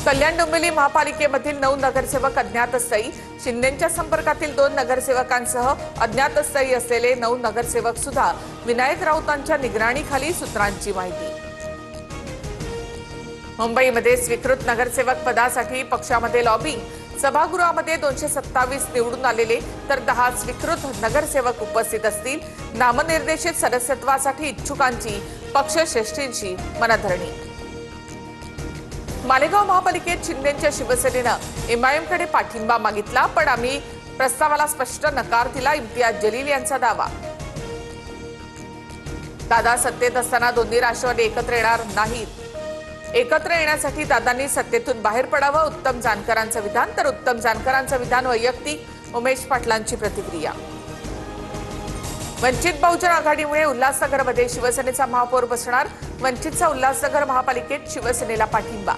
कल्याण डोंबिवली महापालिकेमधील 9 नगरसेवक अज्ञातस्थळी, शिंदेंच्या संपर्कातील 2 नगरसेवकांसह अज्ञातस्थळी असलेले 9 नगरसेवक सुद्धा विनायक राऊतांच्या निगराणीखाली सूत्रांची माहिती। मुंबईमध्ये स्वीकृत नगरसेवक पदासाठी पक्षामध्ये लॉबिंग, सभागृहामध्ये 227 निवडून आलेले तर 10 स्वीकृत नगरसेवक उपस्थित असतील। नामनिर्देशित सदस्यत्वासाठी इच्छुकांची पक्षश्रेष्ठींची मनधरणी। मालेगाव महापालिकेत शिंदेंच्या शिवसेनेनं एमआयएमकडे पाठिंबा मागितला, पण आम्ही प्रस्तावाला स्पष्ट नकार दिला, इम्तियाज जलील यांचा दावा। दादा सत्तेत असताना दोन्ही राष्ट्रवादी एकत्र येणार नाहीत, एकत्र येण्यासाठी दादांनी सत्तेतून बाहेर पडावं, उत्तम जानकरांचं विधान। तर उत्तम जानकरांचं विधान वैयक्तिक, उमेश पाटलांची प्रतिक्रिया। वंचित बहुजन आघाडीमुळे उल्हासनगरमध्ये शिवसेनेचा महापौर बसणार, वंचितचा उल्हासनगर महापालिकेत शिवसेनेला पाठिंबा।